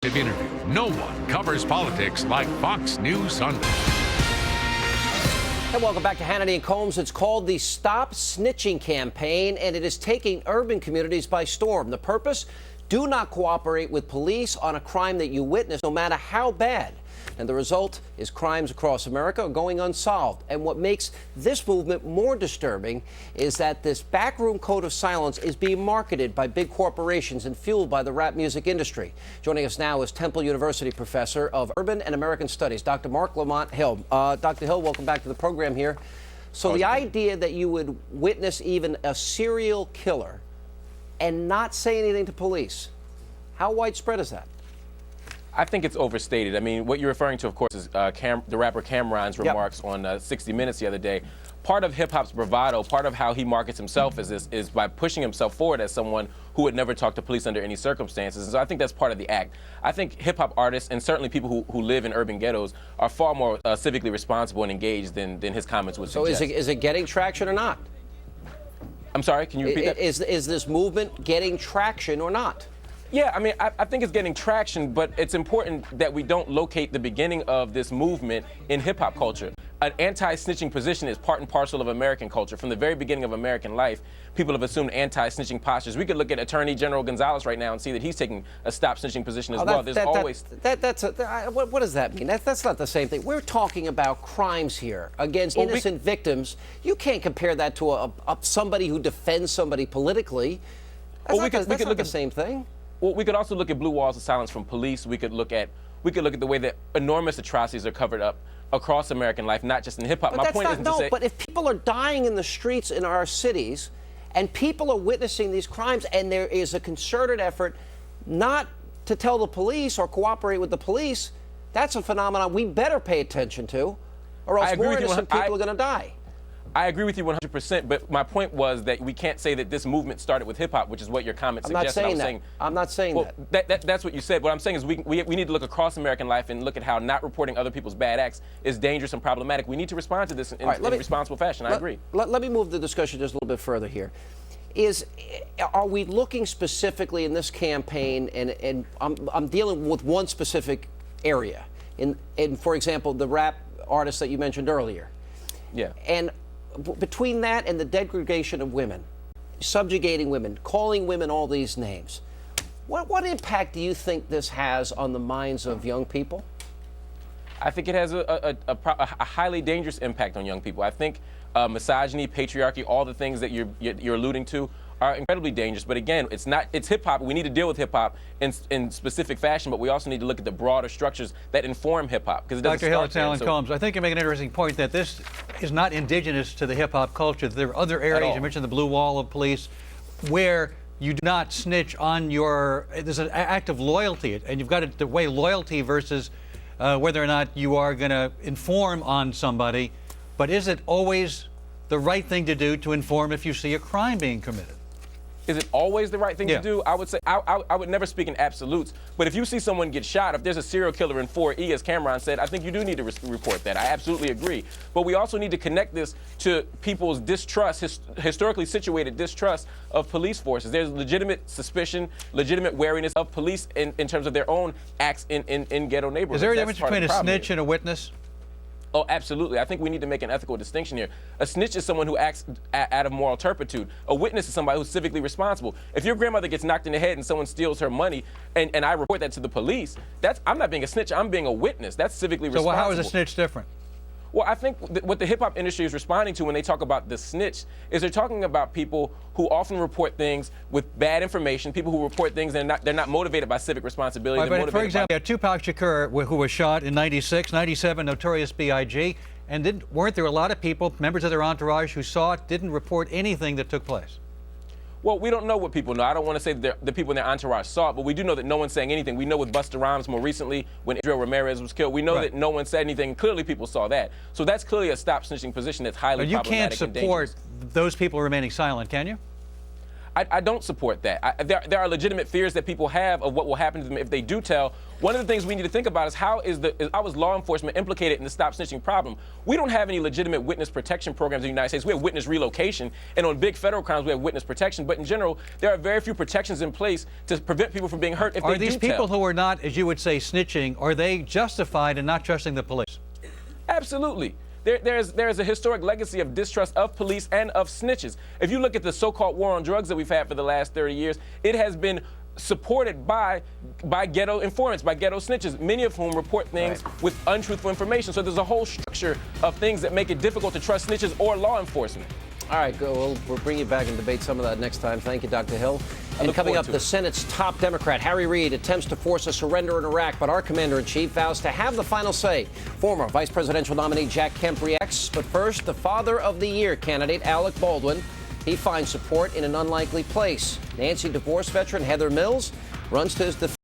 Interview. No one covers politics like Fox News Sunday. And welcome back to Hannity Colmes. It's called the Stop Snitching campaign, and it is taking urban communities by storm. The purpose? Do not cooperate with police on a crime that you witness, no matter how bad. And the result is crimes across America are going unsolved. And what makes this movement more disturbing is that this backroom code of silence is being marketed by big corporations and fueled by the rap music industry. Joining us now is Temple University professor of Urban and American Studies, Dr. Marc Lamont Hill. Dr. Hill, welcome back to the program here. So the idea that you would witness even a serial killer and not say anything to police, how widespread is that? I think it's overstated. I mean, what you're referring to, of course, is the rapper Cam'ron's remarks on 60 Minutes the other day. Part of hip-hop's bravado, part of how he markets himself is by pushing himself forward as someone who would never talk to police under any circumstances. And so I think that's part of the act. I think hip-hop artists, and certainly people who live in urban ghettos, are far more civically responsible and engaged than his comments would suggest. So is it getting traction or not? I'm sorry, can you repeat that? Is this movement getting traction or not? Yeah, I mean, I think it's getting traction, but it's important that we don't locate the beginning of this movement in hip-hop culture. An anti-snitching position is part and parcel of American culture. From the very beginning of American life, people have assumed anti-snitching postures. We could look at Attorney General Gonzalez right now and see that he's taking a stop-snitching position as well. What does that mean? That's not the same thing. We're talking about crimes here against innocent victims. You can't compare that to somebody who defends somebody politically. That's not the same thing. Well, we could also look at blue walls of silence from police. We could look at the way that enormous atrocities are covered up across American life, not just in hip hop. My point isn't to say. But if people are dying in the streets in our cities, and people are witnessing these crimes, and there is a concerted effort not to tell the police or cooperate with the police, that's a phenomenon we better pay attention to, or else more innocent people are going to die. I agree with you 100%, but my point was that we can't say that this movement started with hip-hop, which is what your comment suggested. I'm not saying that. That's what you said. What I'm saying is we need to look across American life and look at how not reporting other people's bad acts is dangerous and problematic. We need to respond to this in a responsible fashion. I agree. Let me move the discussion just a little bit further here. Are we looking specifically in this campaign, and I'm dealing with one specific area, in for example, the rap artists that you mentioned earlier. Yeah. And between that and the degradation of women, subjugating women, calling women all these names, what impact do you think this has on the minds of young people? I think it has a highly dangerous impact on young people. I think misogyny, patriarchy, all the things that you're alluding to are incredibly dangerous. But again, it's hip-hop. We need to deal with hip-hop in specific fashion, but we also need to look at the broader structures that inform hip-hop. Dr. Hill, it's Alan Colmes. I think you make an interesting point that this is not indigenous to the hip-hop culture. There are other areas, you mentioned the blue wall of police, where you do not snitch on there's an act of loyalty, and you've got to weigh loyalty versus whether or not you are going to inform on somebody. But is it always the right thing to do to inform if you see a crime being committed? Is it always the right thing to do? I would say I would never speak in absolutes. But if you see someone get shot, if there's a serial killer in 4E, as Cam'ron said, I think you do need to report that. I absolutely agree. But we also need to connect this to people's distrust, historically situated distrust of police forces. There's legitimate suspicion, legitimate wariness of police in terms of their own acts in ghetto neighborhoods. Is there a difference between a snitch and a witness? Oh, absolutely. I think we need to make an ethical distinction here. A snitch is someone who acts out of moral turpitude. A witness is somebody who's civically responsible. If your grandmother gets knocked in the head and someone steals her money and I report that to the police, I'm not being a snitch, I'm being a witness. That's civically responsible. So how is a snitch different? Well, I think what the hip-hop industry is responding to when they talk about the snitch is they're talking about people who often report things with bad information, people who report things and they're not motivated by civic responsibility. But for example, Tupac Shakur, who was shot in 96, 97, Notorious B.I.G., and weren't there a lot of people, members of their entourage, who saw it, didn't report anything that took place? Well, we don't know what people know. I don't want to say that the people in their entourage saw it, but we do know that no one's saying anything. We know with Busta Rhymes more recently, when Israel Ramirez was killed, we know that no one said anything. Clearly, people saw that. So that's clearly a stop snitching position that's highly problematic and dangerous. But you can't support those people remaining silent, can you? I don't support that. There are legitimate fears that people have of what will happen to them if they do tell. One of the things we need to think about is how is law enforcement implicated in the stop snitching problem? We don't have any legitimate witness protection programs in the United States. We have witness relocation, and on big federal crimes we have witness protection. But in general, there are very few protections in place to prevent people from being hurt if they do tell. Are these people who are not, as you would say, snitching, are they justified in not trusting the police? Absolutely. There's a historic legacy of distrust of police and of snitches. If you look at the so-called war on drugs that we've had for the last 30 years, it has been supported by ghetto informants, by ghetto snitches, many of whom report things with untruthful information. So there's a whole structure of things that make it difficult to trust snitches or law enforcement. All right, we'll bring you back and debate some of that next time. Thank you, Dr. Hill. And coming up, the Senate's top Democrat, Harry Reid, attempts to force a surrender in Iraq, but our commander-in-chief vows to have the final say. Former vice presidential nominee Jack Kemp reacts. But first, the Father of the Year candidate, Alec Baldwin, he finds support in an unlikely place. Nancy divorce veteran Heather Mills runs to his defense.